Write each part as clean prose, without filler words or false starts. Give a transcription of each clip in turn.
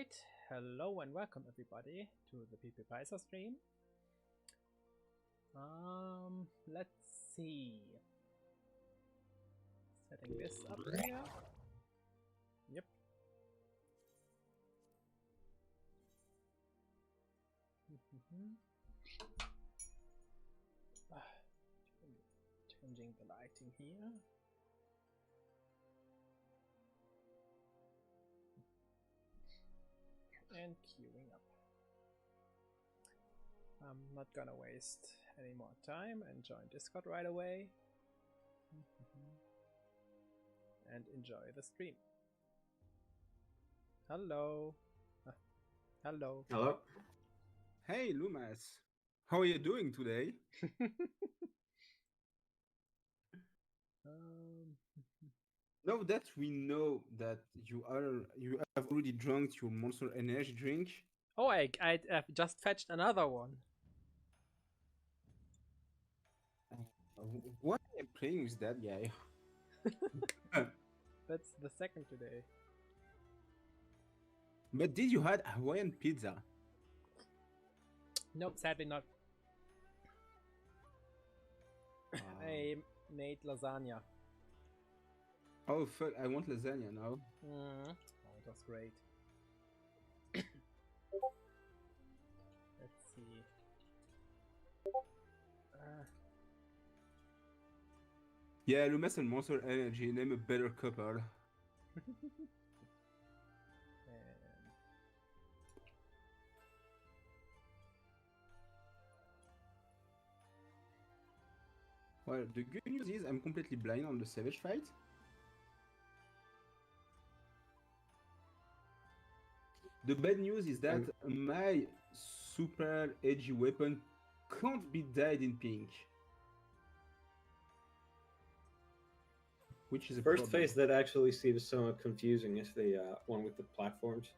Alright, hello and welcome everybody to the Paissa stream. Let's see. Setting this up here. Yep. Changing the lighting here. And queuing up. I'm not gonna waste any more time and join Discord right away. And enjoy the stream. Hello. Hello. Hello. Hey, Lumas. How are you doing today? Now that we know that you have already drunk your Monster Energy drink. Oh, I just fetched another one. Why am I playing with that guy? That's the second today. But did you had Hawaiian pizza? Nope, sadly not. I made lasagna. Oh fuck, I want lasagna now. Oh, it was great. Let's see. Yeah, Lumas and Monster Energy, name a better couple. Well, the good news is I'm completely blind on the Savage fight. The bad news is that my super edgy weapon can't be dyed in pink. Which is a First problem. phase that actually seems somewhat confusing is the one with the platforms.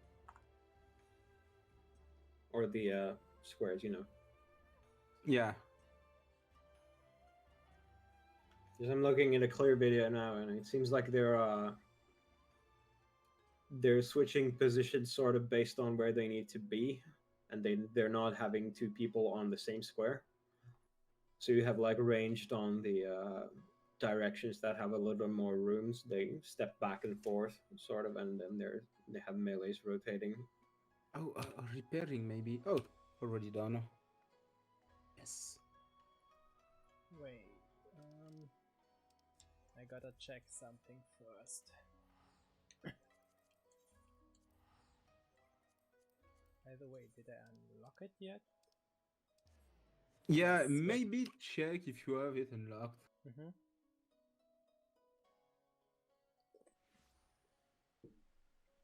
Or the squares, you know. Yeah. Because I'm looking at a clear video now, and it seems like they're switching positions sort of based on where they need to be, and they're not having two people on the same square. So you have like ranged on the directions that have a little bit more rooms. They step back and forth, sort of, and then they have melees rotating. Oh, repairing maybe. Oh, already done. Yes. Wait. I gotta check something first. By the way, did I unlock it yet? Yeah, maybe check if you have it unlocked.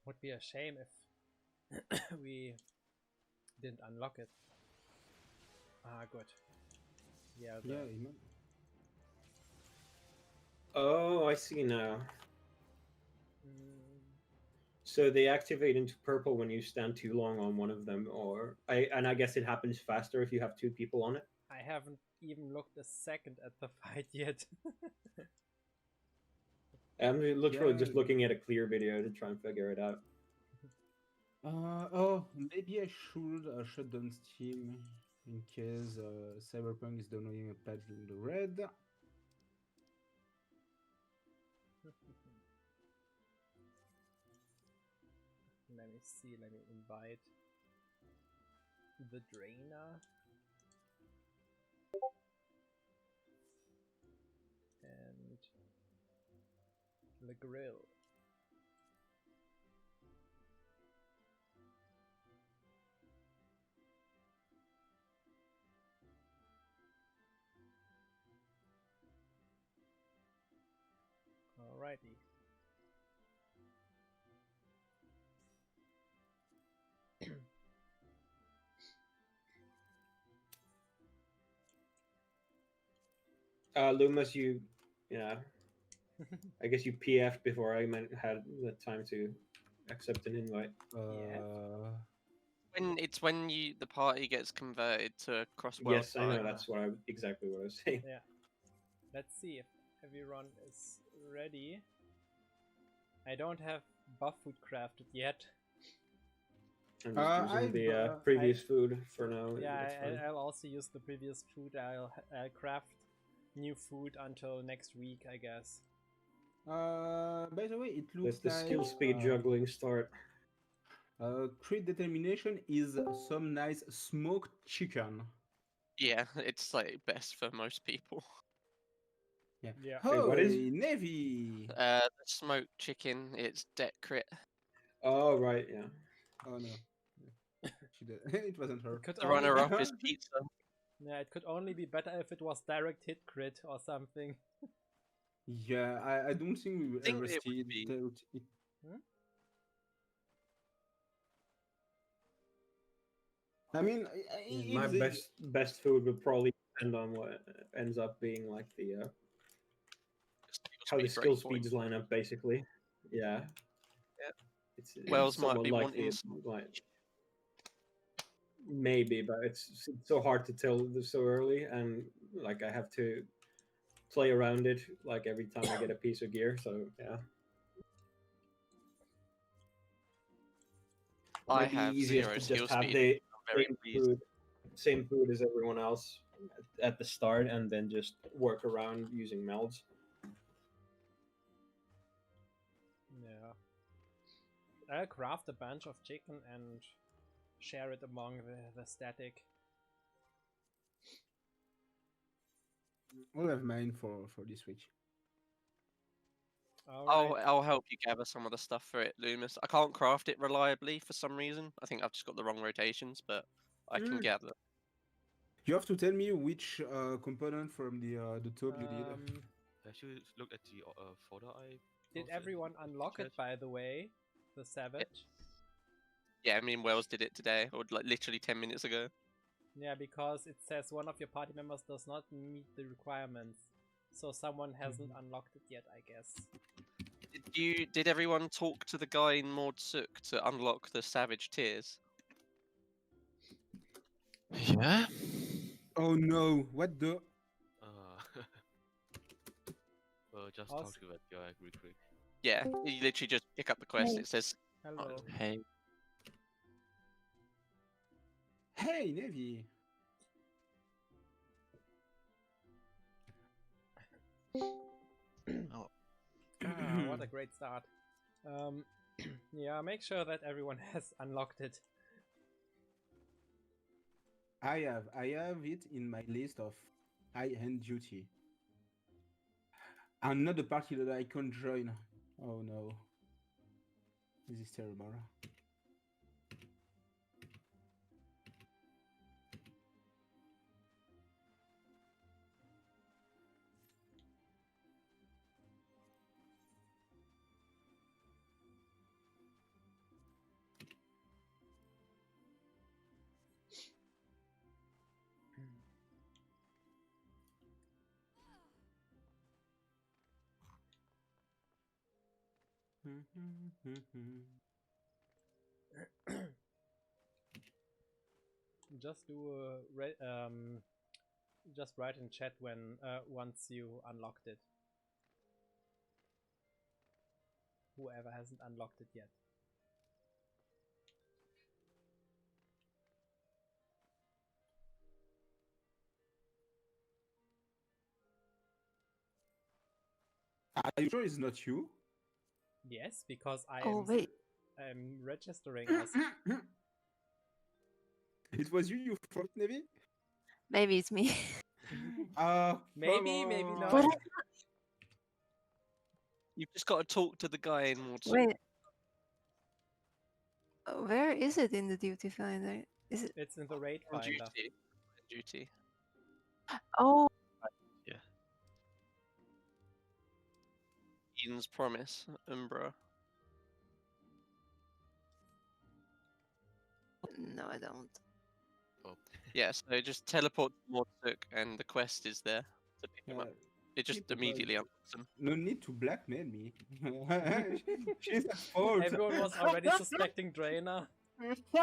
Would be a shame if we didn't unlock it. Ah, good. Yeah. Oh, I see now. So they activate into purple when you stand too long on one of them, and I guess it happens faster if you have two people on it. I haven't even looked a second at the fight yet. I'm literally just looking at a clear video to try and figure it out. Oh, maybe I should shut down Steam in case Cyberpunk is downloading a patch in the red. Let me see, let me invite the Drainer. And the Grill. Alrighty. Loomis, I guess you PF'd before I had the time to accept an invite. When the party gets converted to cross-world. Yes, I know. That's exactly what I was saying. Yeah. Let's see if everyone is ready. I don't have buff food crafted yet. I'm just using I've, the previous food for now. Yeah, That's fine. I'll also use the previous food. I'll craft new food until next week, I guess. By the way, it Let looks the like skill speed juggling start. crit determination is some nice smoked chicken. Yeah, it's like best for most people. Yeah. Yeah. Wait, what is- Holy Navy! The smoked chicken, it's deck crit. Oh right, yeah. Oh no. She did. It wasn't her. Could The only be- runner-up is pizza. Yeah, it could only be better if it was direct hit crit or something. Yeah, I don't think we will think ever it see would be. it. Hmm? I mean, My if they- best food would probably depend on what ends up being like the how the skill speeds line up, basically. Yeah. Yeah. It's Wells might somewhat be likely wanting it might. Maybe, but it's so hard to tell so early, and like I have to play around it like every time I get a piece of gear. So yeah. I Might be have easiest zero to skill just have speed. the I'm very pleased. same food as everyone else at the start, and then just work around using melds. Yeah. I'll craft a bunch of chicken and share it among the static. I'll have mine for this week. Alright. I'll help you gather some of the stuff for it, Loomis. I can't craft it reliably for some reason. I think I've just got the wrong rotations, but I can gather. You have to tell me which component from the top you did. I should look at the folder I. Did posted everyone in the unlock it, chat. by the way? The Savage? Yeah, I mean, Wells did it today, or like literally 10 minutes ago. Yeah, because it says one of your party members does not meet the requirements. So someone hasn't unlocked it yet, I guess. Did everyone talk to the guy in Mord Sook to unlock the Savage Tears? Yeah. Oh no! What the? Well, just Also- talk to that guy real quick. Yeah, you literally just pick up the quest. It says, Hello. Hey. Hey, Navy! Oh. What a great start. Yeah, make sure that everyone has unlocked it. I have it in my list of high-end duty. I'm not the party that I can join. Oh no. This is terrible. Just do just write in chat when once you unlocked it. Whoever hasn't unlocked it yet. Are you sure it's not you? Yes, because I Oh am wait, I'm registering us. It was you thought, Navy? maybe it's me. Maybe, maybe not. But you've just got to talk to the guy in Mord Sook. wait, where is it in the duty finder? Is it? It's in the raid On finder. duty. On duty. Oh, Eden's Promise, Umbra. no, I don't. Yeah, so just teleport to Mord Sook and the quest is there to pick him up. It just people immediately unlocks him. No need to blackmail me. She's at fault. Everyone was already suspecting Drainer,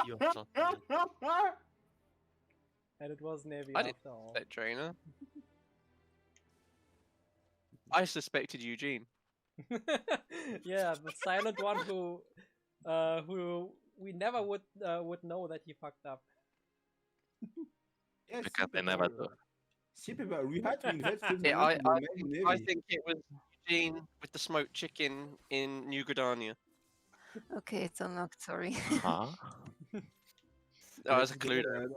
You're not. and it was Navy I didn't after all. That Drainer. I suspected Eugene. Yeah, the silent one who we never would know that he fucked up. Yeah, Because they never do. See, people, we had to invest $50 Yeah, in the main I navy. think it was Eugene with the smoked chicken in New Gridania. Okay, it's unlocked. Sorry. Huh? That was a Let's clue. go there.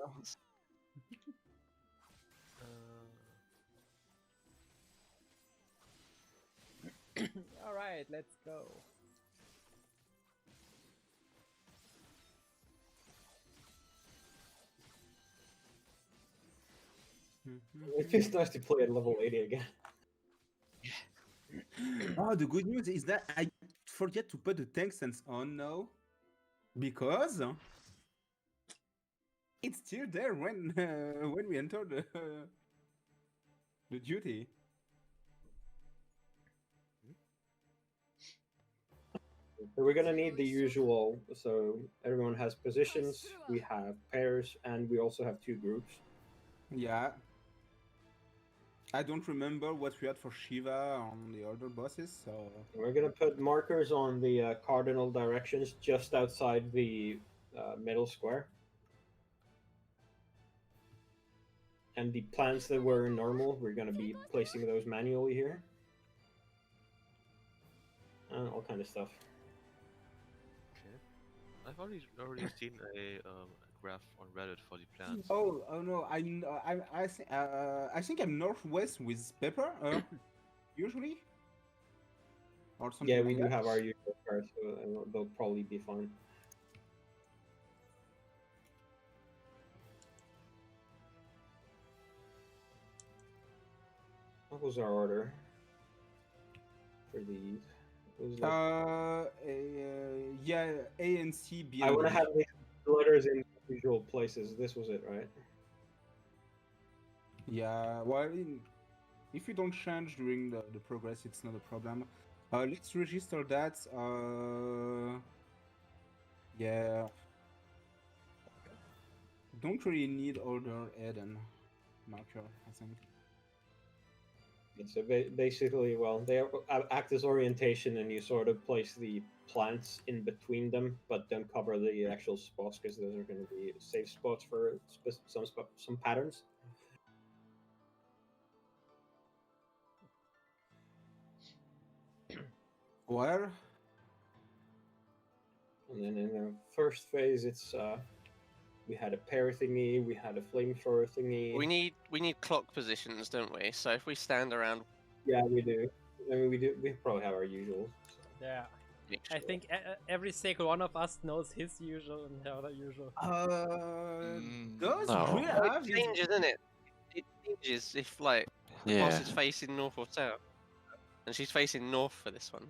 All right, let's go. It feels nice to play at level 80 again. Oh, the good news is that I forget to put the tank sense on now, because it's still there when we enter the duty. So we're gonna need the usual. So everyone has positions. We have pairs, and we also have 2 groups. Yeah. I don't remember what we had for Shiva on the other bosses, so... We're gonna put markers on the cardinal directions just outside the middle square. And the plants that were normal, we're gonna be placing those manually here. And all kind of stuff. Okay. I've already seen a graph on Reddit for the plants. Oh no! I think I'm northwest with Pepper, usually, or something. Yeah, we like do that. have our usual cars, so they'll probably be fine. What was our order for these? It was like, yeah, A and C. B. I want to have these letters in usual places. This was it, right? Yeah, well, if you don't change during the progress, it's not a problem. Let's register that. Yeah. Don't really need order Eden marker, I think. Yeah, so basically, well, they act as orientation, and you sort of place the plants in between them, but don't cover the actual spots, because those are going to be safe spots for some patterns. Where? And then in the first phase, it's we had a pair thingy, we had a flamethrower thingy. We need clock positions, don't we? So if we stand around, Yeah, we do. I mean, we do. We probably have our usuals. So. Yeah. yeah, I sure. think every single one of us knows his usual and the other usual. Does No. Grill Oh, have it his... changes, isn't it? It changes if like the boss is facing north or south, and she's facing north for this one.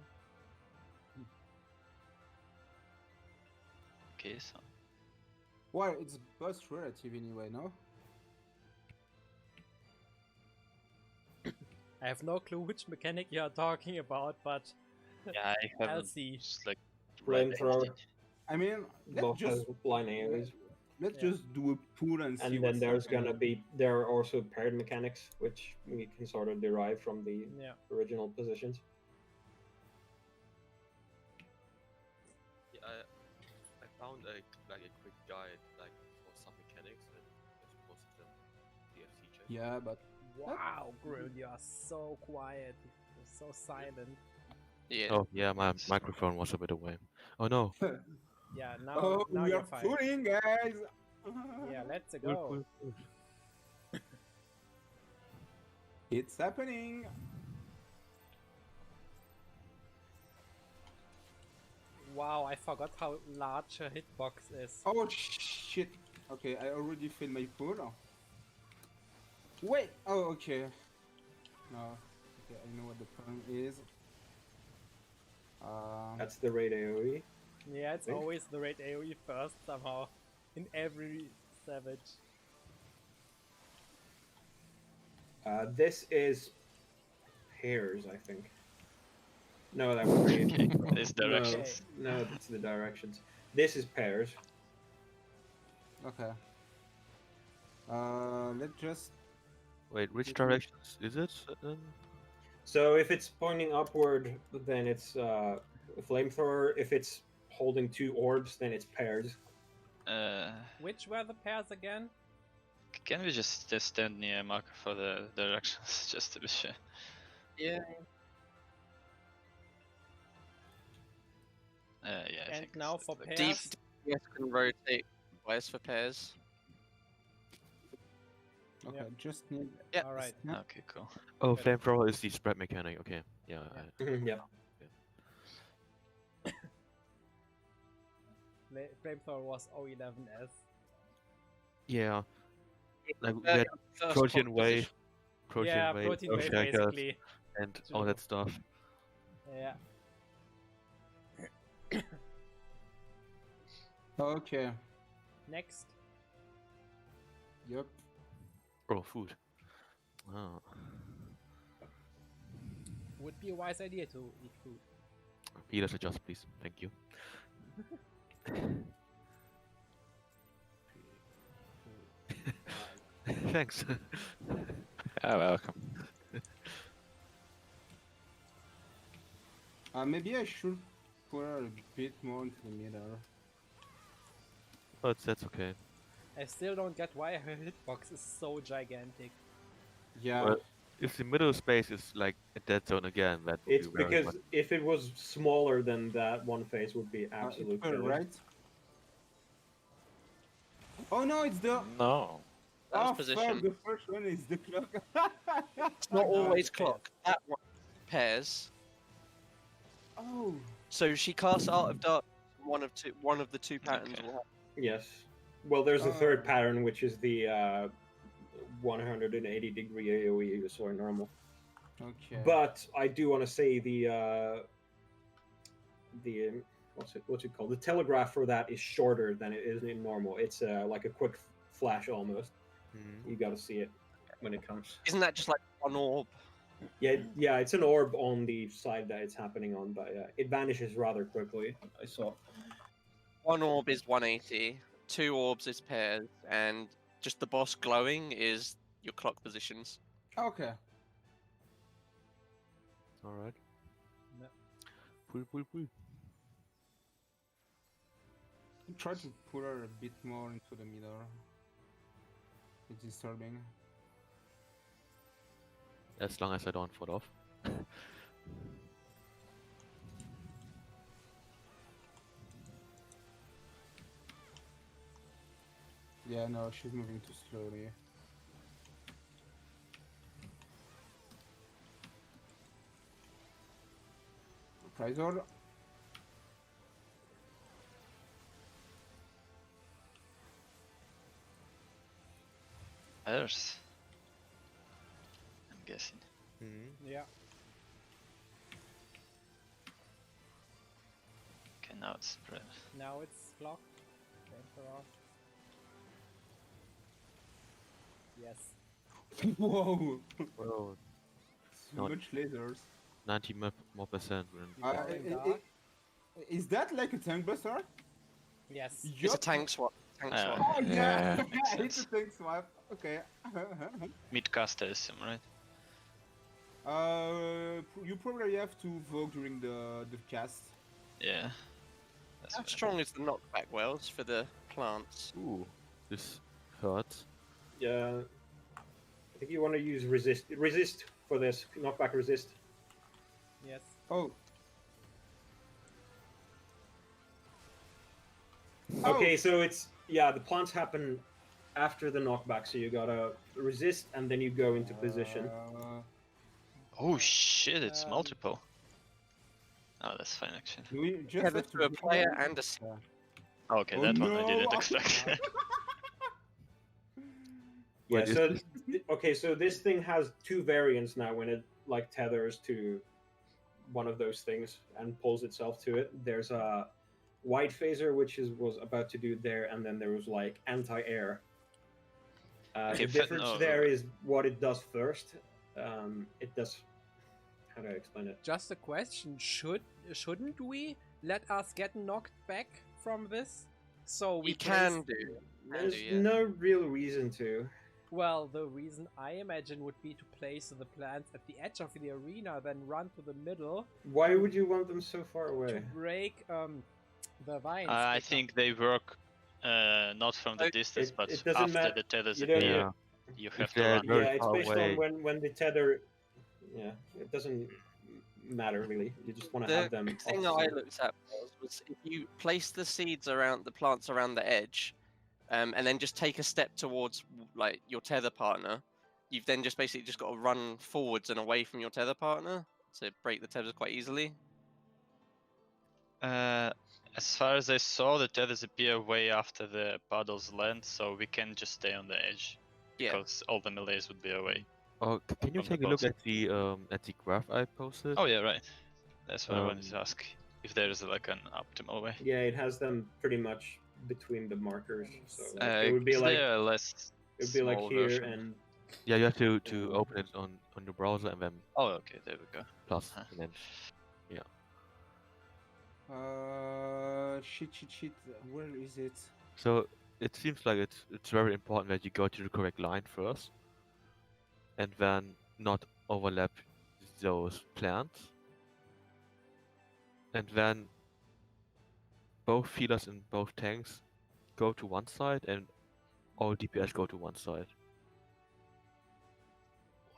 Okay, so Well, it's boss relative anyway, no? I have no clue which mechanic you are talking about, but yeah, I I'll haven't see. just like Flamethrower. I mean, let's Both just has line AoEs. let's Yeah. just do a pool and see. And then what's there's happening. there are also paired mechanics, which we can sort of derive from the Yeah. original positions. Yeah, I found a quick guide like for some mechanics and just posted them in the FC chat. Yeah, but Wow, Grill, you are so quiet. You're so silent. Yeah. Oh yeah, my microphone was a bit away. Oh no. Yeah, now, oh, now we you're are fine. fooling, guys. Yeah, let's Cool, go. cool, cool. It's happening. Wow, I forgot how large a hitbox is. Oh shit. Okay, I already filled my pool. Wait. Oh, okay. No. Okay, I know what the problem is. That's the raid AoE. Yeah, it's Eh? always the raid AoE first somehow. In every Savage. This is pairs, I think. No, that was raid. it's directions. No, that's the directions. This is pairs. Okay. Let's just. Wait, which directions is it? So if it's pointing upward, then it's flamethrower. If it's holding 2 orbs, then it's paired. Which were the pairs again? Can we just stand near marker for the directions, just to be sure? Yeah. Yeah, I And think now it's for like- pairs. DPS can rotate twice for pairs. Okay, Yep. just need. Yeah. All right. Snap. Okay, cool. Oh, flamethrower is the spread mechanic. Okay, yeah. Yep. Flamethrower was O11S. Yeah. Like we Uh, had First Trojan clock Wave, position. Trojan Yeah, Wave, protein wave Shankers, basically. and all that stuff. Yeah. Okay. Next. Yep. Oh, food. Oh. Would be a wise idea to eat food. Healers adjust, please. Thank you. Thanks. Ah, welcome. Maybe I should put her a bit more into the middle. But that's okay. I still don't get why her hitbox is so gigantic. Yeah. Well, if the middle space is like a dead zone again, that would It's be very because fun. if it was smaller than that, one phase would be absolute it's her, killer. right? Oh no, it's the. No. That was Oh position. fuck! The first one is the clock. It's not always okay. clock. That one pairs. Oh. So she casts Art of Dark. One of the two patterns Okay. will have. Yes. Well, there's a third Oh. pattern, which is the 180-degree AoE, so normal. Okay. But I do want to say the what's it called? The telegraph for that is shorter than it is in normal. It's like a quick flash almost. Mhm. You got to see it when it comes. Isn't that just like one orb? Yeah, it's an orb on the side that it's happening on, but it vanishes rather quickly. I saw. One orb is 180. 2 orbs is pairs, and just the boss glowing is your clock positions. Okay. All right. No. Pull. Try to put her a bit more into the middle. It's disturbing. As long as I don't fall off. Yeah, no, she's moving too slowly. Prize order. Earth. I'm guessing. Yeah. Okay, now it's spread. Now it's clock. Flamethrower. Yes. Whoa! Whoa, So Not- much lasers. 90 more percent. Dark. Is that like a tank buster? Yes. It's a Yup. tank swap. Tank Ah. swap. Oh yeah! Yeah, makes It's a sense. tank swap. Okay. Mid-caster is him, right? You probably have to vogue during the cast. Yeah. That's How fine. strong is the knockback wells for the plants? Ooh, this hurts. Yeah. I think you want to use resist for this knockback resist. Yes. Oh. Okay, so it's the plants happen after the knockback, so you gotta resist and then you go into position. Oh shit, it's Um, multiple. Oh, that's fine actually. We just Yeah, have that's to to a do player that. and a Okay, Oh that one I no! didn't expect. Yeah, Wait, is so this- okay, so this thing has 2 variants now when it like tethers to one of those things and pulls itself to it. There's a white phaser which was about to do there, and then there was like anti-air. Okay, The difference no, there is what it does first. It does. How do I explain it? Just a question. Shouldn't we let us get knocked back from this? So we We can place- do. There's yeah. no real reason to. Well, the reason I imagine would be to place the plants at the edge of the arena, then run to the middle Why would you want them so far to away? break The vines. I pick up. think they work not from the It- distance, it but doesn't after matter. the tethers You don't- appear, Yeah. you If have they to are run. very Yeah, it's far based away. on when the tether. Yeah, it doesn't matter really. You just want to The have them. thing I opposite. looked at was if you place the seeds around the plants around the edge, and then just take a step towards like your tether partner, you've then just basically just got to run forwards and away from your tether partner to break the tethers quite easily. As far as I saw, the tethers appear way after the puddles land, so we can just stay on the edge. Yeah. Because all the melees would be away. Oh, can you From the take a look boss. at the graph I posted? Oh yeah, right. That's what I wanted to Um, ask. If there is like an optimal way. Yeah, it has them pretty much between the markers. So like, Uh, it would be is like there a less it would be like small here version? and Yeah, you have to Um, open it on your browser and then Oh, okay, there we go. plus Huh. and then Shit. Where is it? so it seems like it's very important that you go to the correct line first, and then not overlap those plants, and then both healers and both tanks go to one side, and all DPS go to one side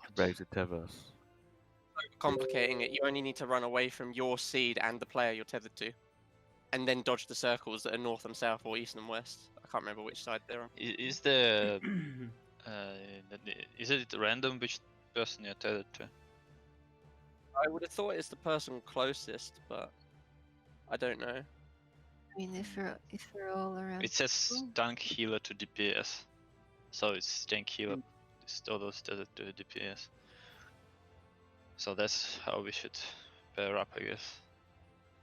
to break the tethers. Complicating it, you only need to run away from your seed and the player you're tethered to, and then dodge the circles that are north and south or east and west. I can't remember which side they're on. Is the is it random which person you're tethered to? I would have thought it's the person closest, but I don't know. I mean, if we're all around. It says Oh. tank healer to DPS, so it's tank healer. It's all those tethered to DPS. So that's how we should pair up, I guess.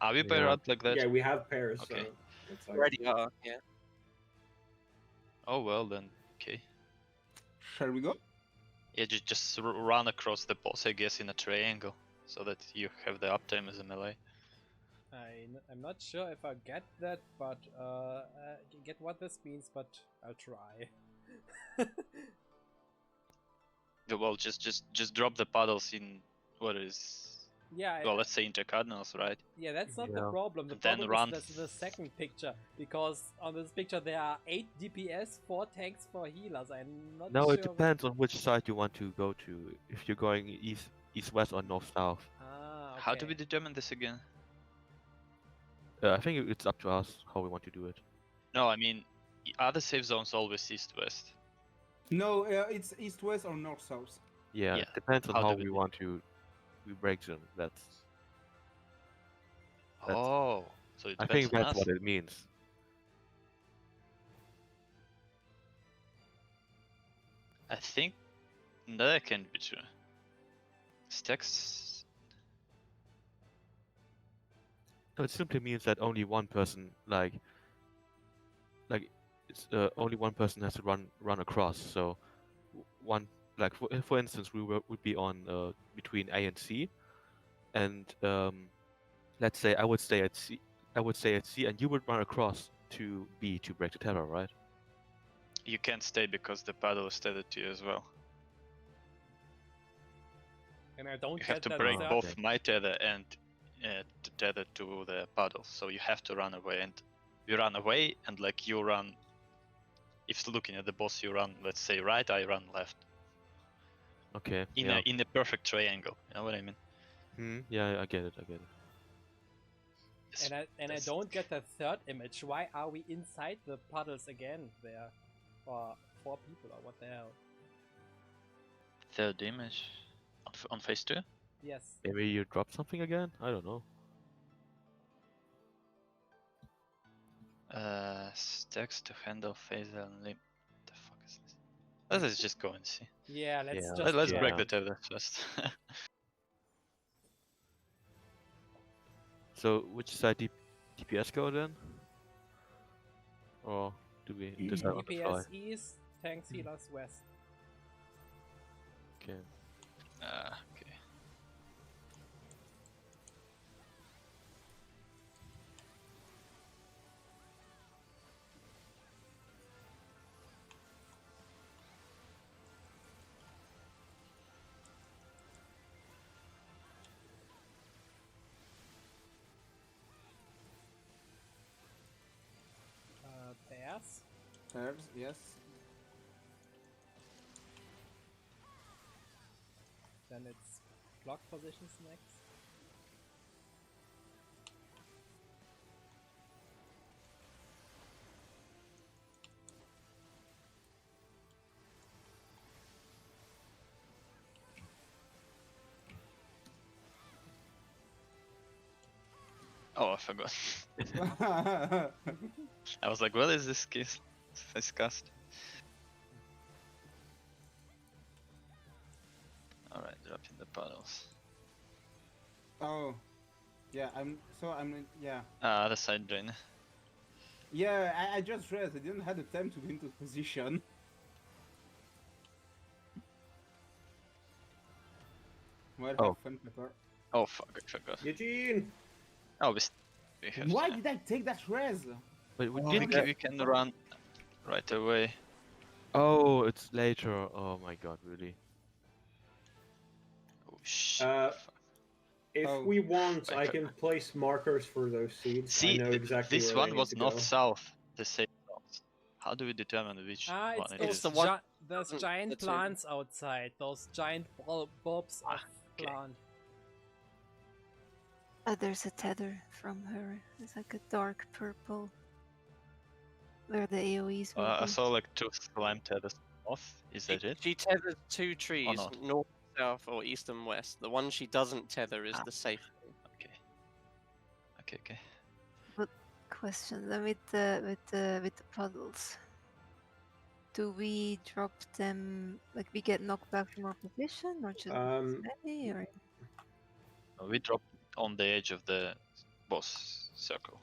Are we pair Yeah. up like that? yeah, we have pairs. Okay. So it's like, Already are, yeah. Oh well then. Okay. Shall we go? Yeah, just run across the boss, I guess, in a triangle, so that you have the uptime as a melee. I'm not sure if I get that, but get what this means, but I'll try. Yeah, well, just drop the puddles in what is Yeah, well, let's say intercardinals, right? yeah, that's not the Yeah. problem. The And then problem run is the second picture, because on this picture there are 8 DPS, 4 tanks, 4 healers. I'm not No, sure. it depends on which side you want to go to. If you're going east west or north south. Ah, okay. How do we determine this again? I think it's up to us how we want to do it. No, I mean, are the safe zones always east-west? No, it's east, west, or north, south. Yeah, Yeah, it depends on how how do we we do- want to break them. That's Oh, so it I depends think on that's us. what it means. I think that can be true. Stacks. No, it simply means that only one person it's only one person has to run across. So one for instance would be on between A and C, and let's say I would stay at C. And you would run across to B to break the tether, right? You can't stay because the paddle is tethered to you as well. And I don't You have get to that break as a- both okay. my tether and the tether to the paddle. So you have to run away, and you run away, and like you run. If looking at the boss, you run. Let's say right, I run left. Okay. In yeah. a perfect triangle. You know what I mean? Yeah, I get it. It's- And I that's- don't get the third image. Why are we inside the puddles again there? Or 4 people, or what the hell? Third image on phase 2. Yes. Maybe you drop something again? I don't know. Stacks to handle phase and limb. The fuck is this? Let's just go and see. Yeah, let's Yeah, just Let's try. break the tether first. So which side DPS go then? Or do we decide on the fly? DPS east, tanks healers west. Okay. Okay. Herbs, yes. Then it's block positions next. Oh, I forgot. I was like, what is this case? Disgust. Alright, drop in the puddles. Oh, yeah. Yeah. Ah, the side drain. Yeah, I just realized I didn't have the time to go into position. Well, Oh. have fun, Pepper. Oh fuck, I forgot. Eugene! Oh, we have Why time. did I take that res? But we Oh, didn't We can run right away. Oh, it's later. Oh my god, really? Oh shit. If Oh. we want, Wait, I can place markers for those seeds. I See, know exactly this where one they was need to not go. south. The same north. How do we determine which Ah, one it it's is? those the one those doesn't- giant the two. plants outside. Those giant bulbs of okay. plant. There's a tether from her. It's like a dark purple. Where the AoEs will I be. saw like 2 slime tethers north. Is that it? She tethers 2 trees, not? north, south, or east and west. The one she doesn't tether is Ah. the safe one. Okay. Okay. Question then with the puddles. Do we drop them like we get knocked back from our position or just steady or We dropped on the edge of the boss circle.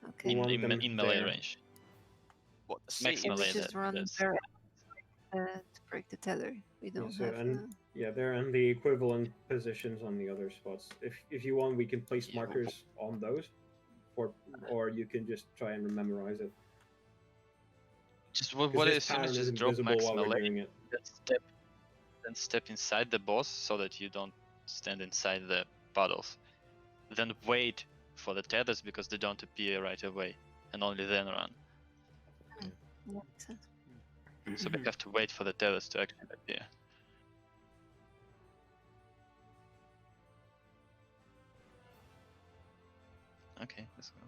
okay? want them In melee there. range. What the Max seeds? We melee, just run that's- there to break the tether. We don't so- have and- Yeah, they're in the equivalent positions on the other spots. If you want, we can place Yeah. markers on those, or you can just try and memorize it. Just 'Cause what I this assume pattern is is just drop invisible max while we're melee, doing it. then step inside the boss so that you don't stand inside the puddles. Then wait for the tethers because they don't appear right away, and only then run. Yeah, makes sense. So we have to wait for the tethers to actually appear. Okay, let's go.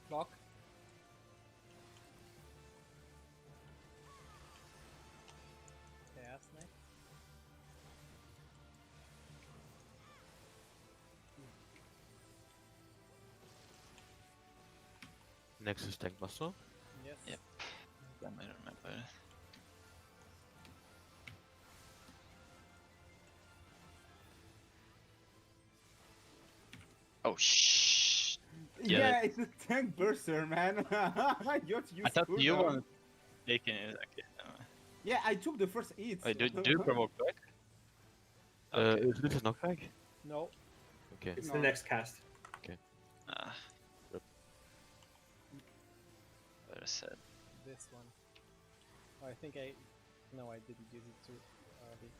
Block. Chaos next. Next is Tank Buster. Yes. Yep. I might remember. Oh shh. Yeah, it's a tank burster, man. I thought you were taking it. Okay. Yeah, I took the first hit. Wait, do you promote back? Is this a knockback? No. Okay. It's No. the next cast. Ah. Yep. Very sad. This one. Oh, I think no, I didn't use it too early.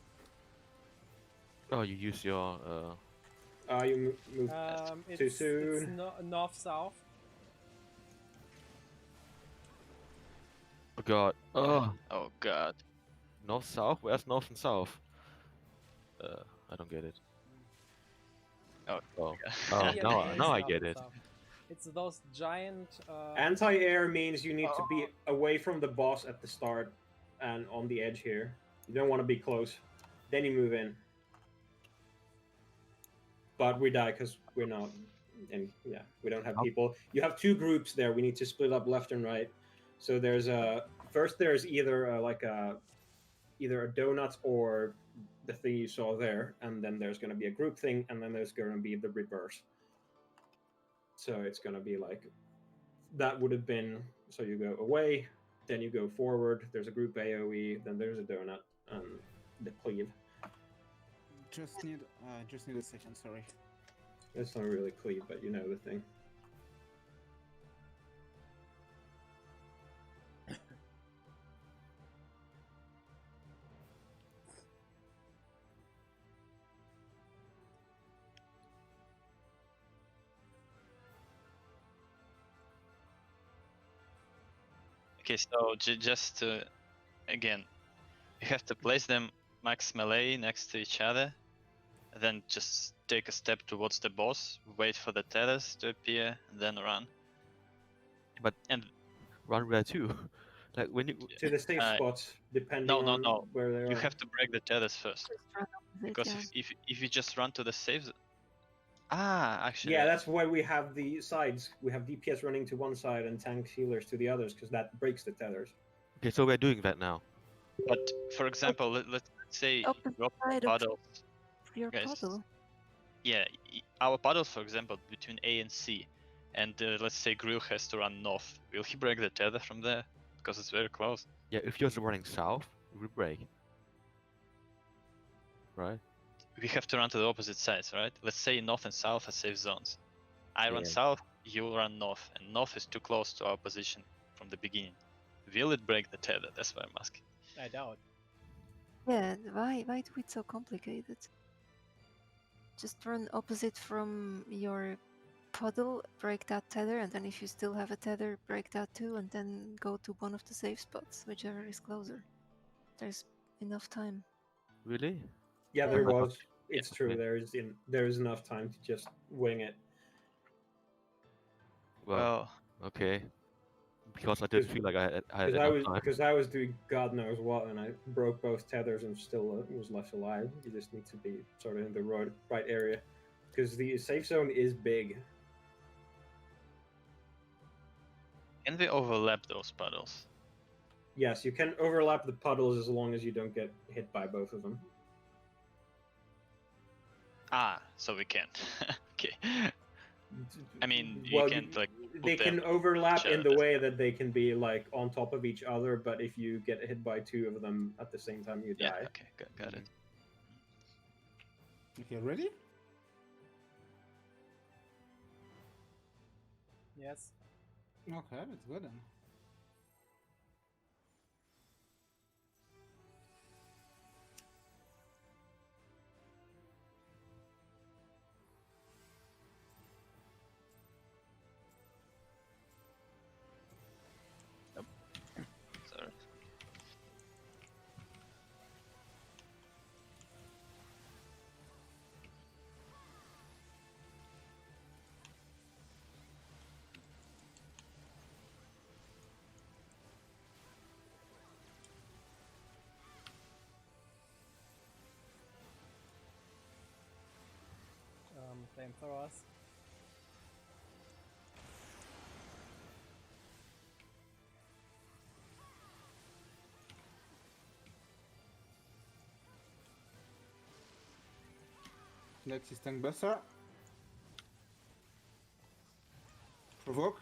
Oh, you use your You moved It's, too It's soon. north south. Oh god. Oh, Oh god. north south. Where's north and south? I don't get it. Oh. Oh. Yeah. Oh, Yeah, now it is now I north get and it. south. It's those giant. Anti-air means you need to be away from the boss at the start and on the edge here. You don't want to be close. Then you move in. But we die because we're not, and yeah, we don't have people. You have 2 groups there. We need to split up left and right. So there's there's either either a donut or the thing you saw there, and then there's going to be a group thing, and then there's going to be the reverse. So it's going to be like that would have been, so you go away, then you go forward, there's a group AoE, then there's a donut, and the cleave. Just need a second, sorry. It's not really cleave, but you know the thing. Okay, so just to, again, you have to place them max melee next to each other, and then just take a step towards the boss, wait for the tethers to appear, and then run. But And run where too? Like when you To the safe spots, depending on where they are. you have to break the tethers first, Just run opposite, because yeah. if you just run to the safe actually, Yeah, that's why we have the sides. We have DPS running to one side and tank healers to the others, because that breaks the tethers. okay, so we're doing that now. But for example, let's say Opposite your side of puddles, your guys. puddle. Yeah, our puddles, for example, between A and C, and let's say Grill has to run north. Will he break the tether from there? Because it's very close. Yeah, if you're running south, we break. Right? We have to run to the opposite sides, right? Let's say north and south are safe zones. I run Yeah. south, you run north, and north is too close to our position from the beginning. Will it break the tether? That's why I'm asking. I doubt. Yeah, why do it so complicated? Just run opposite from your puddle, break that tether, and then if you still have a tether, break that too, and then go to one of the safe spots, whichever is closer. There's enough time. Really? Yeah, there Yeah. was. It's true. Yeah. There is enough time to just wing it. Well, okay. Because I didn't feel like I had enough time. Because I was doing God knows what, and I broke both tethers and still was left alive. You just need to be sort of in the right area, because the safe zone is big. Can we overlap those puddles? Yes, you can overlap the puddles as long as you don't get hit by both of them. So we can't. Okay. I mean, Well, you can't like. They put can them overlap each in other, the way that they can be like on top of each other, but if you get hit by two of them at the same time, you die. Yeah. Okay. Got it. Okay, ready? Yes. Okay, let's go then. Sorry. Flamethrowers. Next is Tank Buster. Provoke.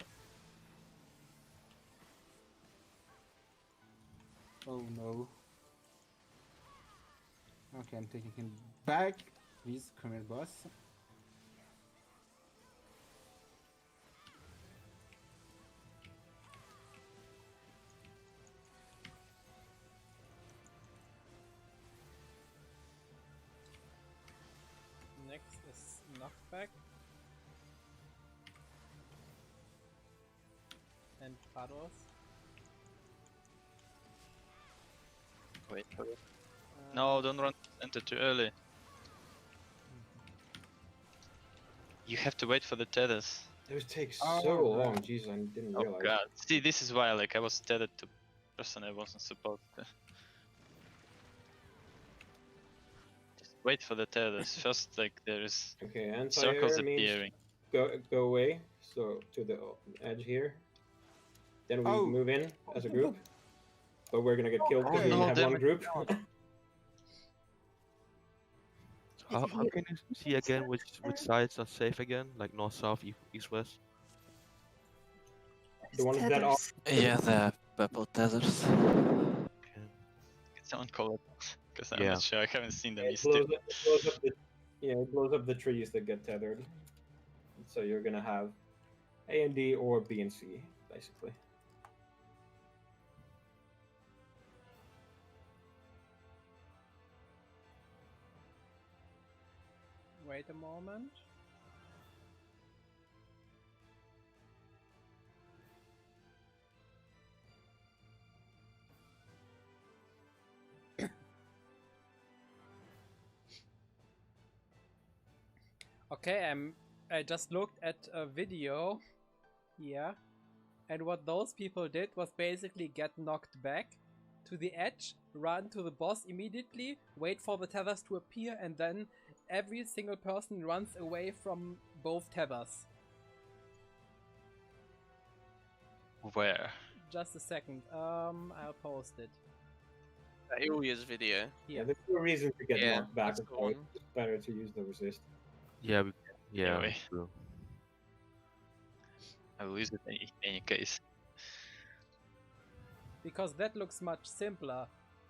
Oh no. Okay, I'm taking him back. Please, come here, boss. Next is knockback. And puddles. Wait. No, don't run center too early. You have to wait for the tethers. Those take Oh, so right. long. Jeez, I didn't Oh realize. god. See, this is why like I was tethered to person I wasn't supposed to. Just wait for the tethers. First, like there is Okay, circles anti-air means appearing. go away. So to the edge here. Then we Oh. move in as a group. But we're gonna get killed because Okay. we No, have damn one it. group. How here can you see again which sides are safe again? Like north, south, east, west? The ones that are Yeah, the purple tethers. Okay. Someone call it because I'm Yeah. not sure. I haven't seen them. it blows up the it blows up the trees that get tethered. So you're gonna have A and D or B and C, basically. Wait a moment. Okay, I just looked at a video here, and what those people did was basically get knocked back to the edge, run to the boss immediately, wait for the tethers to appear, and then every single person runs away from both tethers. Where? Just a second. I'll post it. Ilya's video. Yeah, there's no reason to get Yeah, knocked back. that's the So one. it's better to use the resist. Yeah, yeah. Anyway. True. I will use it in any case. Because that looks much simpler,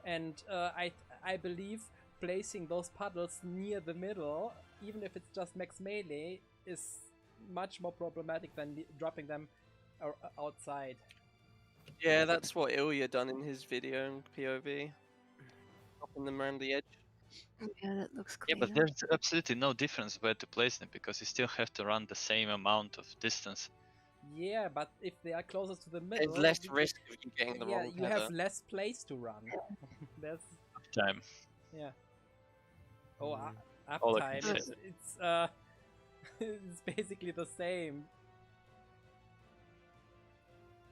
and I believe placing those puddles near the middle, even if it's just max melee, is much more problematic than dropping them outside. Yeah, that's what Ilya done in his video in POV. Dropping them around the edge. Yeah, that looks Yeah, cleaner. but there's absolutely no difference where to place them because you still have to run the same amount of distance. Yeah, but if they are closer to the middle, There's less risk of you getting the yeah, wrong you tether. have less place to run. That's Time. yeah. Oh, All I uptime. can say. It's it's basically the same.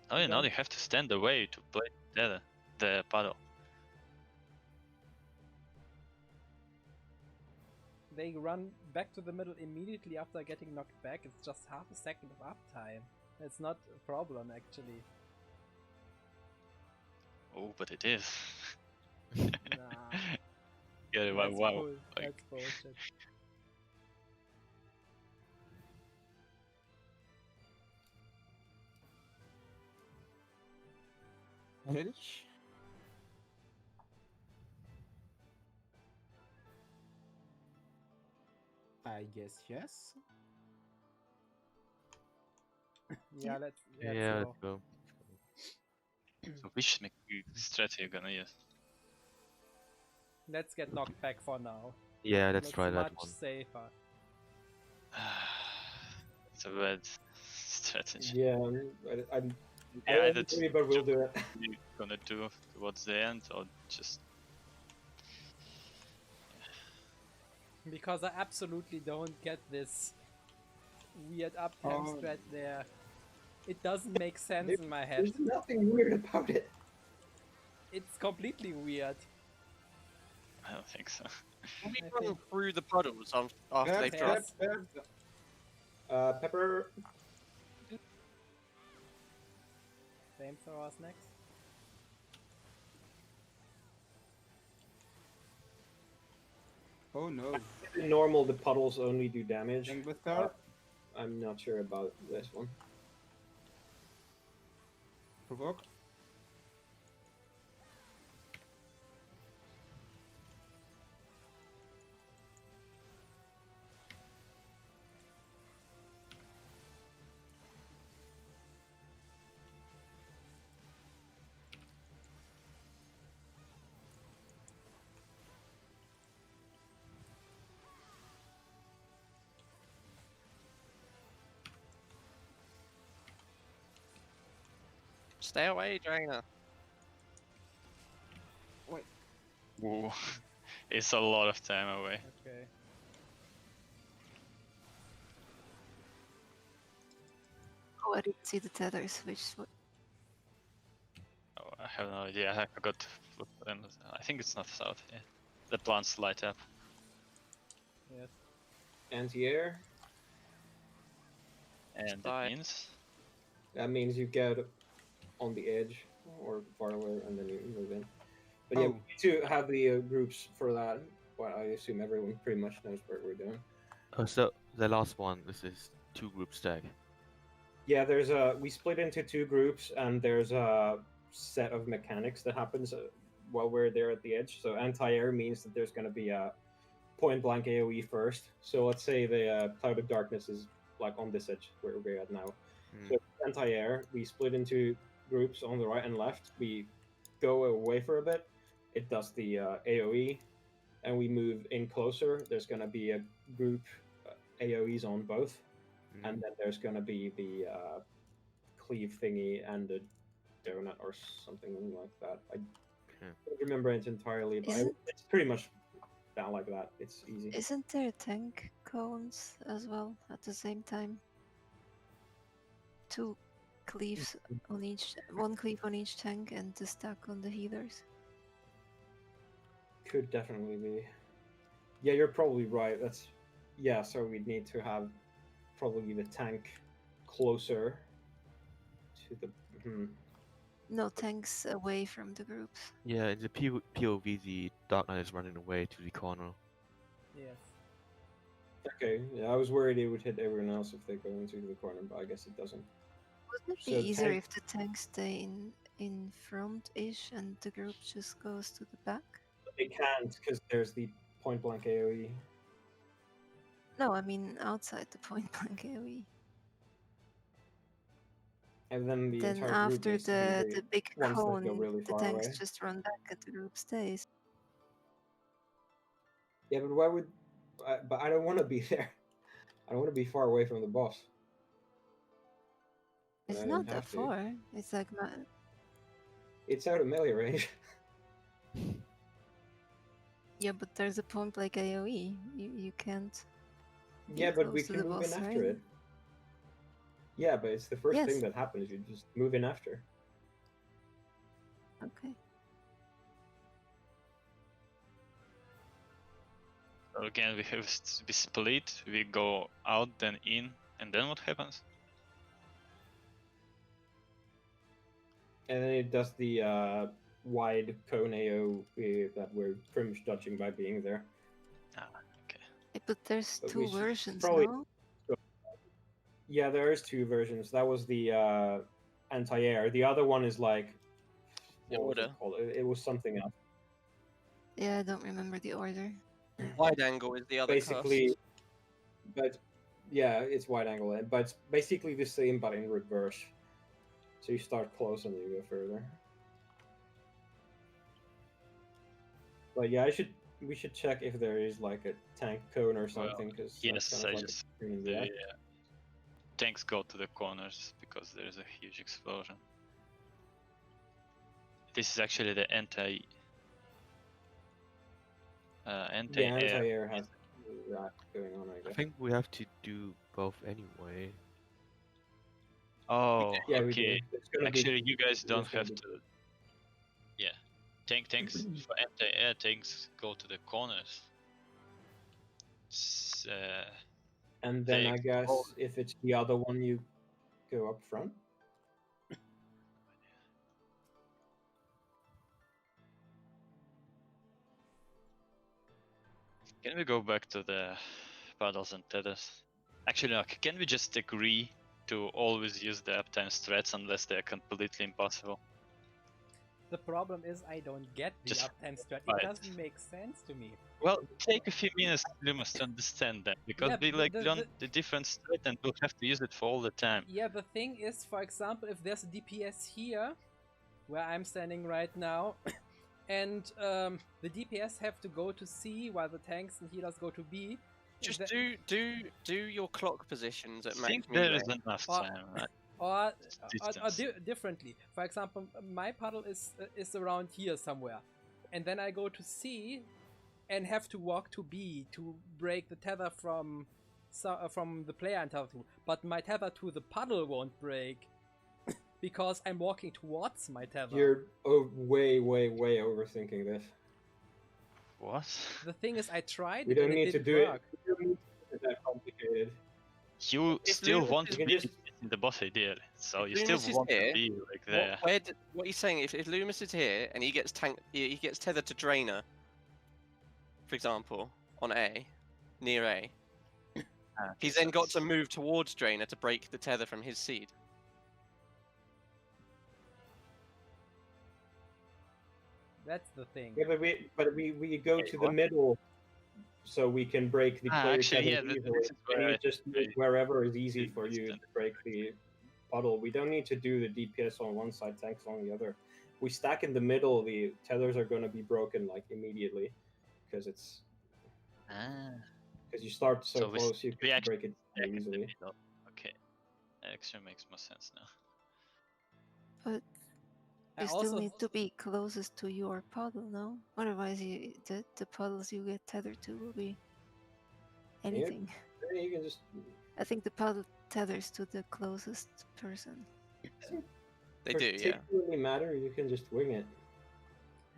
Oh, you know, you have to stand away to play the paddle. They run back to the middle immediately after getting knocked back. It's just half a second of uptime. It's not a problem, actually. Oh, but it is. Nah, Yeah, that's wow. bull- Like, that's bullshit. Ready? I guess yes. Yeah, let's Yeah, go. let's go. so which strategy you gonna use? Let's get knocked back for now. Yeah, let's Looks try that much one. safer. It's a bad strategy. Yeah, I Yeah, don't that's agree, but we'll do it. what you're gonna do towards the end, or just Because I absolutely don't get this weird up temp Oh. strat there. It doesn't make sense in my head. There's nothing weird about it. It's completely weird. I don't think so. Can we I run think- through the puddles after they've Yes. dropped? Pepper. Flamethrowers next. Oh no. In normal, the puddles only do damage. Young Buster. I'm not sure about this one. Provoke. Stay away, Drainer. Ooh, it's a lot of time away. Okay. Oh, I didn't see the tethers, which Oh, I have no idea. I forgot. I think it's not south. Yeah, the plants light up. Yes. Anti-air. And Die. it means That means you get on the edge or far away, and then you move in. But yeah, we Oh. need to have the groups for that but I assume everyone pretty much knows what we're doing. So the last one, this is 2-group stack. Yeah, we split into 2 groups, and there's a set of mechanics that happens while we're there at the edge. So anti-air means that there's going to be a point-blank AoE first. So let's say the Cloud of Darkness is like on this edge where we're at now. So anti-air, we split into groups on the right and left. We go away for a bit. It does the AoE, and we move in closer. There's going to be a group AoEs on both. And then there's going to be the cleave thingy and a donut or something like that. I don't remember it entirely, but it's pretty much down like that. It's easy. Isn't there tank cones as well at the same time? 2 cleaves on each, 1 cleave on each tank, and the stack on the healers. Could definitely be. Yeah, you're probably right. So we'd need to have probably the tank closer to the. No, tanks away from the groups. Yeah, in the POV, the Dark Knight is running away to the corner. Yes. Okay, yeah, I was worried it would hit everyone else if they go into the corner, but I guess it doesn't. Wouldn't it be easier if the tanks stay in front-ish and the group just goes to the back? It can't, because there's the point-blank AoE. No, I mean outside the point-blank AoE. And then the entire after group the big ones that go cone, really the far tanks away. just run back and the group stays. Yeah, but why would? But I don't want to be there. I don't want to be far away from the boss. It's not that far. It's like It's out of melee range. yeah, but there's a point like AoE. You can't. Yeah, but we can move in after it. Yeah, but it's the first thing that happens. You just move in after. Okay. So again, we split. We go out, then in, and then what happens? And then it does the wide cone AoE that we're pretty much dodging by being there. Ah, okay. But there's 2 versions, probably, no? Yeah, there is 2 versions. That was the anti-air. The other one is like... The order. It was something else. Yeah, I don't remember the order. Wide angle is the other basically, cost. But yeah, it's wide angle, but it's basically the same but in reverse. So you start close and you go further. But yeah, we should check if there is like a tank cone or something. Cause yes, kind I of just like tanks go to the corners because there is a huge explosion. This is actually the anti-air. Anti-air has that going on, I guess. I think we have to do both anyway. Oh, yeah, okay. Actually, you guys don't have to. Yeah, tanks for anti-air tanks go to the corners. And then I guess if it's the other one, you go up front. Can we go back to the paddles and tethers? Actually, no, can we just agree to always use the uptime strats unless they are completely impossible? The problem is I don't get the Just uptime strat. fight. It doesn't make sense to me. Well, take a few minutes, Lumus, to understand that, because we like learn the different strat and we'll have to use it for all the time. Yeah, the thing is, for example, if there's a DPS here, where I'm standing right now, and the DPS have to go to C while the tanks and healers go to B. Just do your clock positions at I max think melee. there is enough time, right? Or differently. For example, my puddle is around here somewhere, and then I go to C, and have to walk to B to break the tether from the player I'm tethered to. But my tether to the puddle won't break because I'm walking towards my tether. You're way overthinking this. What? The thing is, I tried. We don't and need it to didn't do work. it. We don't need to do it that complicated. You still want to be just... in the boss ideally, so you Loomis still want here, to be like there. What he's saying, if Loomis is here and he gets tethered to Drainer for example, on A, near A, Ah, he's okay, then got so to move towards Drainer to break the tether from his seed. That's the thing. Yeah, but we go Wait, to what? the middle, so we can break the player actually, tether yeah, this easily. is where And you I- just I move wherever is easy didn't for you understand. to break the puddle. We don't need to do the DPS on one side, tanks on the other. We stack in the middle, the tethers are going to be broken like immediately, because it's Ah, because you start so so close, you we can actually break it stack in the easily. middle. Okay, actually makes more sense now. But I you still also need to be closest to your puddle, no? Otherwise, the puddles you get tethered to will be anything. Yeah, you can just I think the puddle tethers to the closest person. They do, yeah. particularly matter. You can just wing it.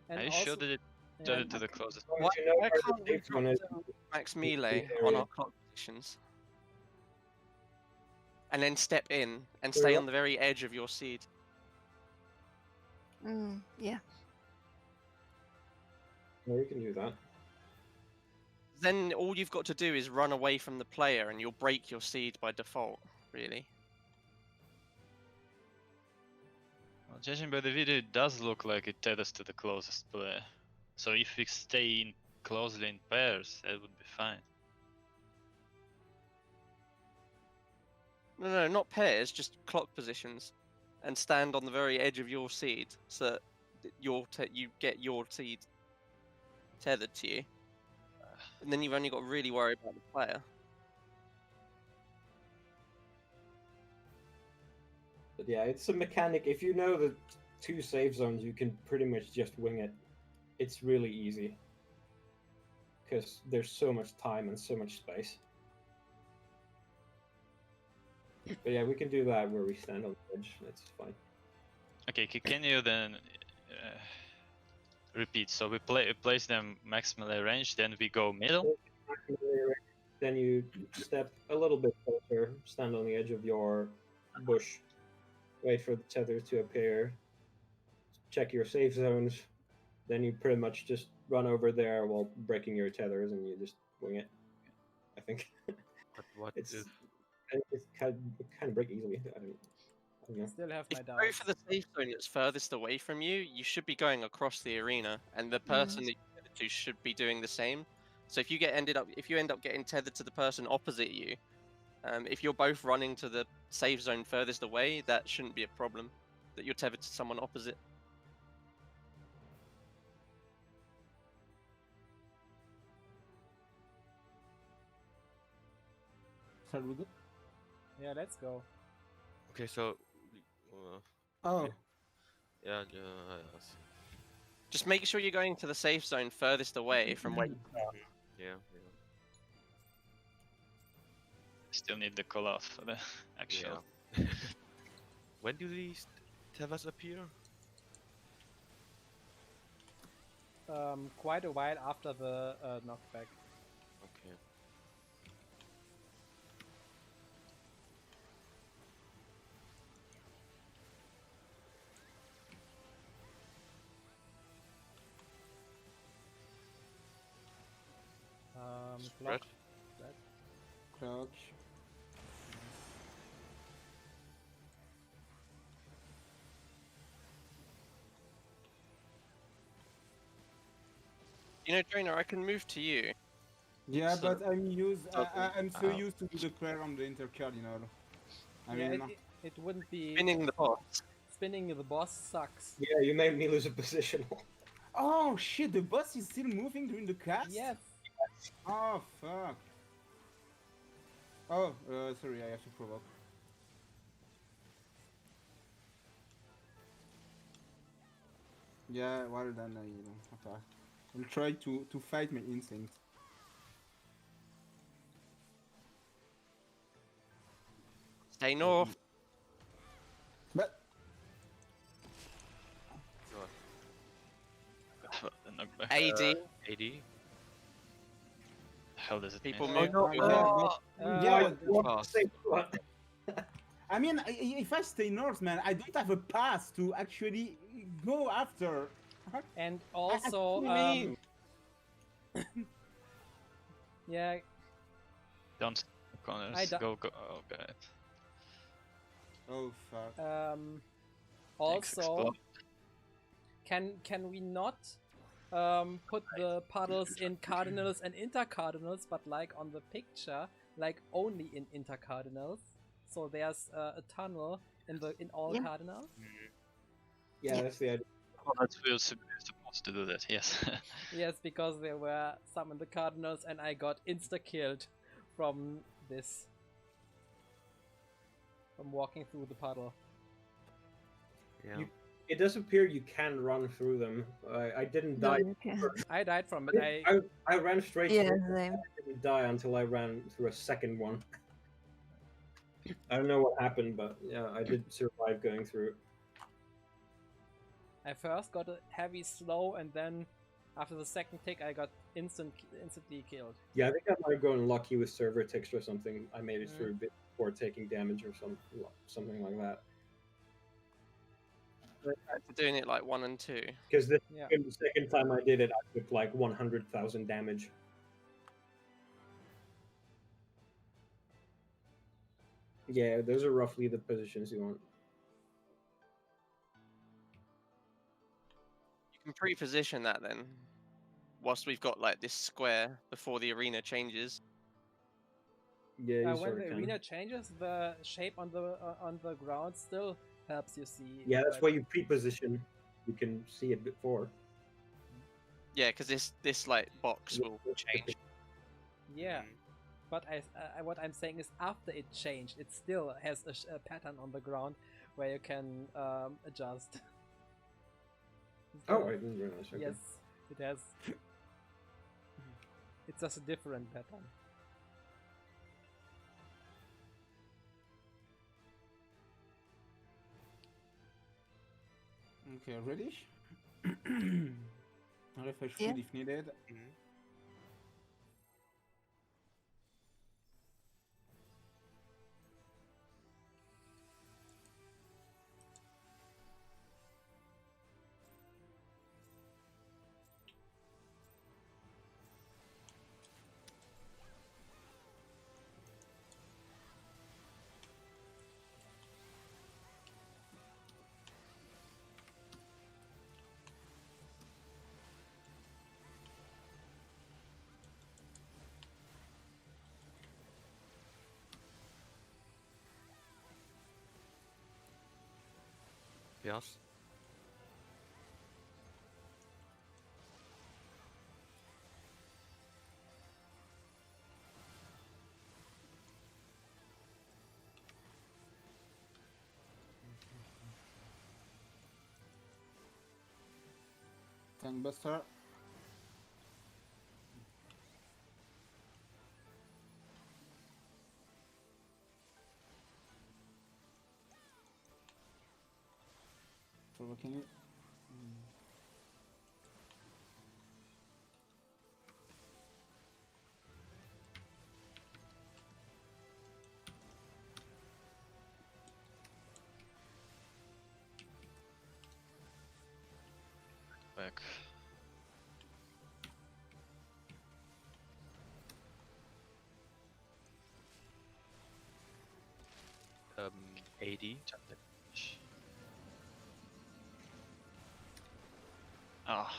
and Are you also sure that it yeah, did it to the closest? As long Why, as you know why where can't the we safe zone drop is. the max melee on area. our clock positions? And then step in and Wait, stay what? on the very edge of your seed. Yeah. Yeah, you can do that. Then all you've got to do is run away from the player and you'll break your seed by default, really. Well, judging by the video, it does look like it tethers to the closest player. So if we stay in closely in pairs, that would be fine. No, not pairs, just clock positions. And stand on the very edge of your seed so that you get your seed tethered to you. And then you've only got to really worry about the player. But yeah, it's a mechanic. If you know the two safe zones, you can pretty much just wing it. It's really easy. Because there's so much time and so much space. But yeah, we can do that where we stand on the edge. That's fine. Okay, can you then repeat? So we place them max melee range, then we go middle. Then you step a little bit closer, stand on the edge of your bush, wait for the tether to appear, check your safe zones, then you pretty much just run over there while breaking your tethers and you just wing it. I think But what it's if it's kind of break easily. I don't know. still have If my you go doubts. for the safe zone that's furthest away from you, you should be going across the arena, and the person that you tethered to should be doing the same. So if you end up getting tethered to the person opposite you, if you're both running to the safe zone furthest away, that shouldn't be a problem. That you're tethered to someone opposite. Shall we go? Yeah, let's go. okay, so Oh, yeah, yes. Just make sure you're going to the safe zone furthest away from where you start. Yeah. Still need the call out for the actual. Yeah. When do these tethers appear? Quite a while after the knockback. Okay. Clock. clock. You know, Drainer, I can move to you. Yeah, So- but I'm I'm so Ow. used to do the prayer on the intercard, you know. I Yeah, mean, it wouldn't be Spinning the boss. spinning the boss sucks. Yeah, you made me lose a position. oh shit, the boss is still moving during the cast? Yes. Oh fuck. Oh, sorry, I have to provoke. Yeah, well done, okay. I'll try to fight my instinct. Stay north. But The knockback. AD. AD. Hell does it People mean? move. yeah, Fast. I mean, if I stay north, man, I don't have a path to actually go after. And I also, see what you mean. Yeah, Don't stay in the corners. I do- Go, go. Oh, god. Oh fuck. Things also, explode. can we not put the puddles in cardinals and intercardinals, but like on the picture, like only in intercardinals? So there's a tunnel in all Yeah. cardinals. Yeah, Yeah. that's the idea. Oh, that's we're supposed to do that. Yes. Yes, because there were some in the cardinals, and I got insta-killed from this. From walking through the puddle. Yeah. It does appear you can run through them. I didn't No, die. you can't. I died from it. I ran straight Yeah, through. same. I didn't die until I ran through a second one. I don't know what happened, but yeah, I did survive going through. I first got a heavy slow, and then after the second tick, I got instantly killed. Yeah, I think I might have gotten lucky with server ticks or something. I made it Mm. through a bit before taking damage or something like that. Back to doing it like 1 and 2. Because the Yeah. second time I did it, I took like 100,000 damage. Yeah, those are roughly the positions you want. You can pre-position that then, whilst we've got like this square before the arena changes. Yeah, you When sort the of can. arena changes, the shape on the ground still helps you see. Yeah, that's but- why you pre-position. You can see it before. Yeah, because this like box Yeah, will that's change. Yeah, Mm. but what I'm saying is after it changed, it still has a pattern on the ground where you can adjust. Oh, I didn't realize. Okay. Yes, it has. It's just a different pattern. Okay, ready? Refresh Yeah. food if needed. Mhm. Yes. Tank Buster. Provoking it. Back. 80. Ah,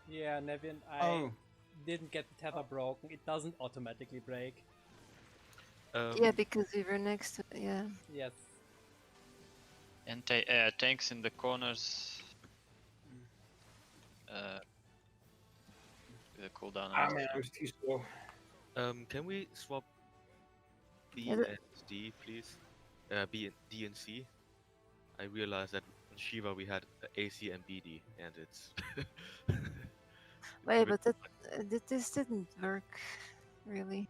Yeah, Nevin, I Oh, didn't get the tether broken. It doesn't automatically break. Yeah, because we were next to yeah. Yes. and tanks in the corners. With a cooldown. Ah man, I was too slow. Can we swap B Yeah, and D, please? B and D and C. I realized that on Shiva we had AC and BD, and it's. Wait, but this didn't work, really.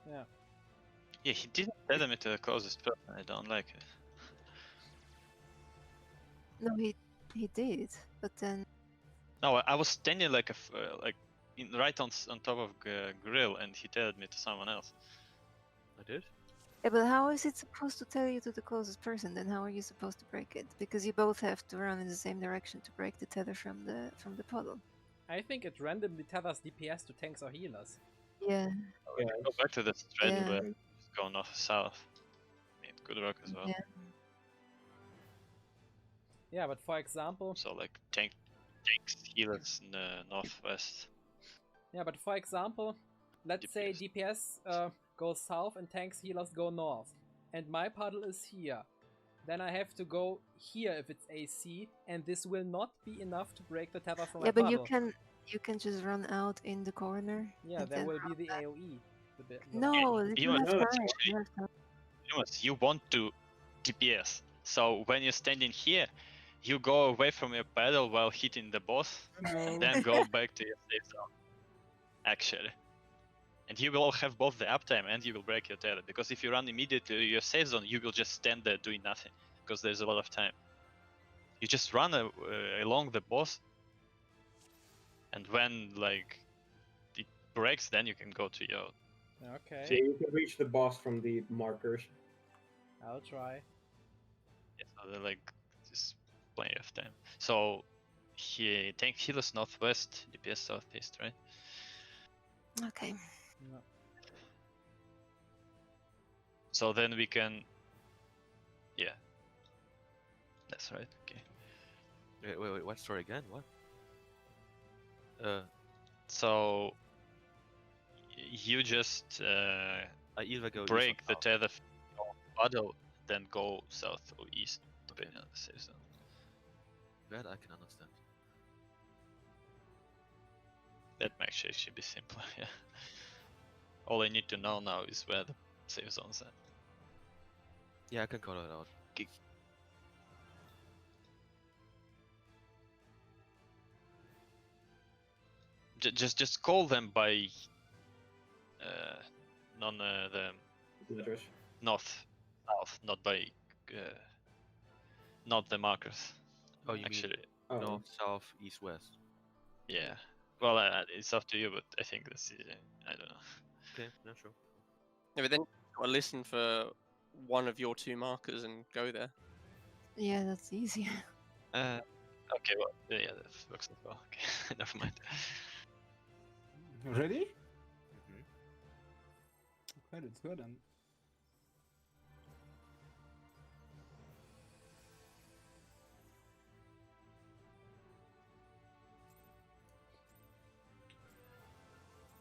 Yeah. Yeah, he didn't tether me to the closest person. I don't like it. No, he did, but then No, I was standing like right on top of grill, and he tethered me to someone else. I did. yeah, but how is it supposed to tell you to the closest person? Then how are you supposed to break it? Because you both have to run in the same direction to break the tether from the puddle. I think it randomly tethers DPS to tanks or healers. Yeah. Yeah, Go back to the thread Yeah. where just go north south. I mean, it could work as well. Yeah. Yeah, but for example, So like tanks, healers in the northwest. yeah, but for example, let's say DPS goes south and tanks healers go north, and my puddle is here. Then I have to go here if it's AC, and this will not be enough to break the tether from my Yeah, but puddle. you can just run out in the corner. Yeah, and there then will be run the back. AoE. No, you you want- have no, time. You have time. You want to DPS. So when you're standing here, you go away from your paddle while hitting the boss, and then go back to your safe zone. Actually. And you will have both the uptime and you will break your tether. Because if you run immediately to your safe zone, you will just stand there doing nothing. Because there's a lot of time. You just run along the boss, and when like it breaks, then you can go to your. Okay, so you can reach the boss from the markers. I'll try. Yeah, so they're like just plenty of time. So he tank healers northwest, DPS southeast, right? Okay. No. So then we can. Yeah. That's right. Okay. Wait, what story again? What? So you just I either go east or break the south. tether from your puddle, then go south or east, depending on the safe zone. That I can understand. That actually should be simpler. Yeah. All I need to know now is where the safe zones are. Yeah, I can call it out. Just call them by the Letters. north south, not by not the markers. Oh, you Actually, Oh, mean north, south, east, west. yeah. Well, it's up to you, but I think that's I don't know. Okay, yeah, sure. Yeah, but then I'll listen for one of your two markers and go there. Yeah, that's easier. Okay, well, yeah, that works as well. Okay, never mind. Ready? Mhm. Okay, let's go then.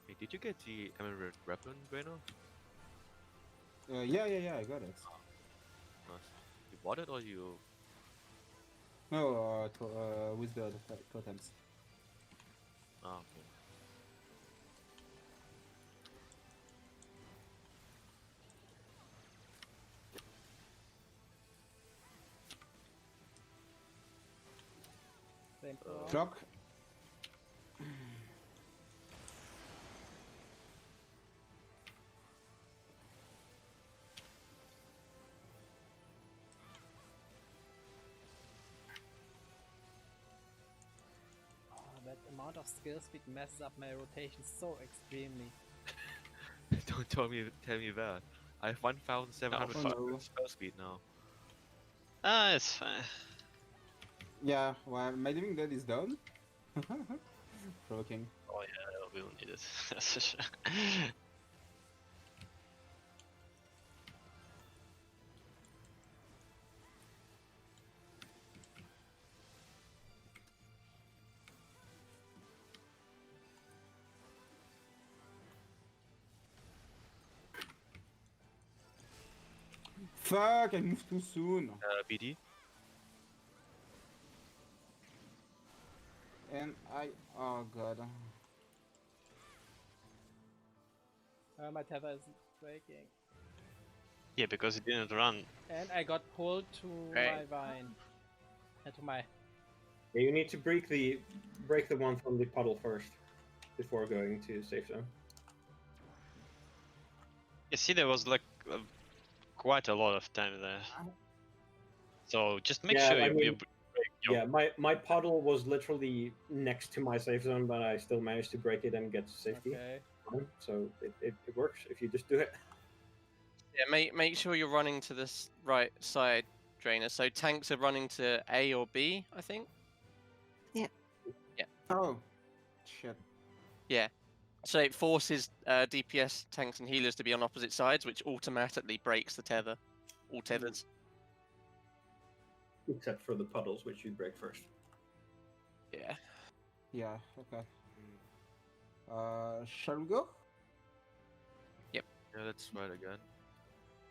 Hey, did you get the Emerald Weapon, Bueno? Yeah, I got it. Nice. You bought it or you? No, with the totems. Oh, okay. Same for Clock. that amount of skill speed messes up my rotation so extremely. Don't tell me that. I have 1,700 Oh, no. spell speed now. It's fine. Yeah, well, my living dead is done. Provoking. Oh yeah, we'll need it. That's for sure. Fuck, I moved too soon. BD? And oh god. My tether is breaking. Yeah, because it didn't run. And I got pulled to Right. my vine. To my... Yeah, you need to break the one from the puddle first before going to safe zone. You see, there was like quite a lot of time there. So just make Yeah, sure I you mean, break your. Yeah, my puddle was literally next to my safe zone, but I still managed to break it and get to safety. Okay. So it works if you just do it. Yeah, make sure you're running to this right side, Drainer. So tanks are running to A or B, I think. Oh, Shit. Yeah. So it forces DPS tanks and healers to be on opposite sides, which automatically breaks the tether. All tethers. Except for the puddles, which you break first. Yeah. Yeah, okay. Shall we go? Yeah, let's try it again.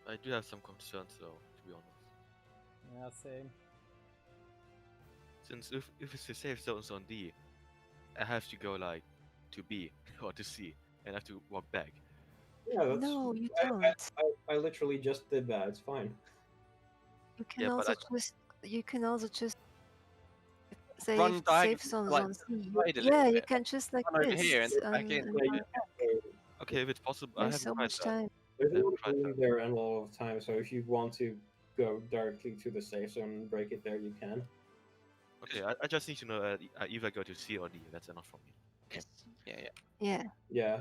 I do have some concerns though, to be honest. Yeah, same. Since if it's the safe zones on D, I have to go like to B or to C, and I have to walk back. Yeah, that's. No, you I, don't. I literally just did that. It's fine. You can Yeah, but also just. You can also just. Run Safe diagonally, zones like, on C. side a little Yeah, you bit. can just like Run over this. here and then back in. and Yeah, Okay, if it's possible, I there's haven't so tried much that. time. There's a Never lot of tried room that. there and a lot of time, so if you want to go directly to the safe zone and break it there, you can. Okay, I just need to know I either go to C or D. That's enough for me. Yes. Yeah, yeah. Yeah. Yeah,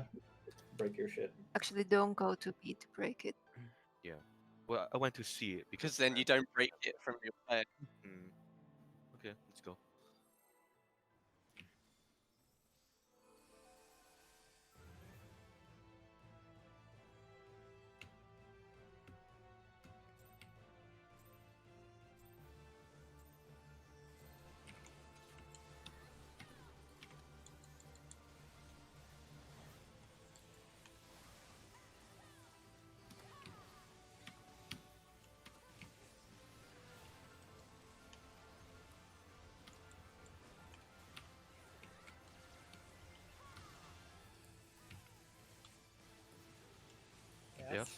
break your shit. Actually, don't go to B to break it. Yeah. Well, I went to C Because then you don't break it from your player. Hmm. Okay, let's go. Yes.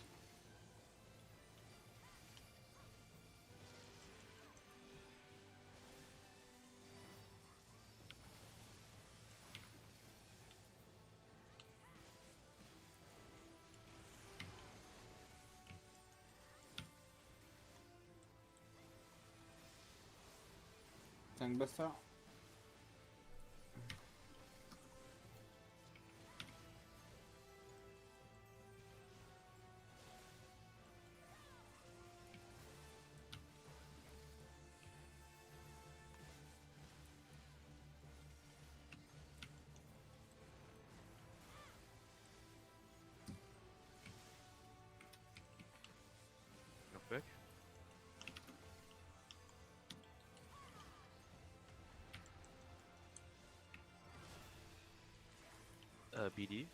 Tank Buster. Knock back. BD.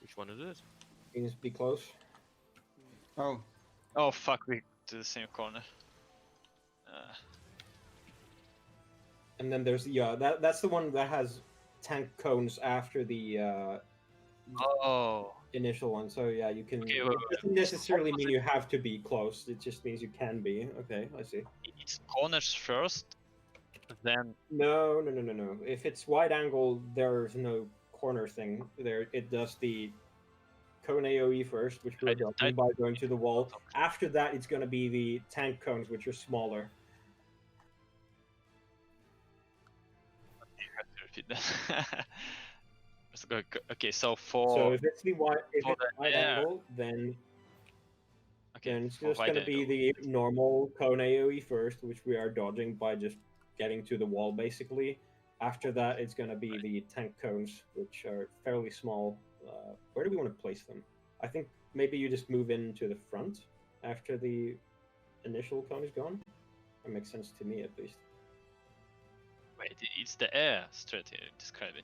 Which one is it? Means be close. Oh, Oh fuck, we to the same corner. And then there's that's the one that has tank cones after the Oh. initial one. So yeah, you can. Okay, It wait. doesn't necessarily mean you have to be close. It just means you can be. Okay, I see. It's corners first, then No. If it's wide angle, there's no corner thing there. It does the cone AoE first, which we're I dropping by going to the wall. After that, it's gonna be the tank cones, which are smaller. you have to repeat that. Okay, so for So if it's the wide, if for it's the wide air- angle, then okay, then it's for just wide gonna be angle. the normal cone AoE first, which we are dodging by just getting to the wall, basically. After that, it's gonna be the tank cones, which are fairly small. Where do we want to place them? I think maybe you just move into the front after the initial cone is gone. That makes sense to me, at least. Wait, it's the air strategy describing.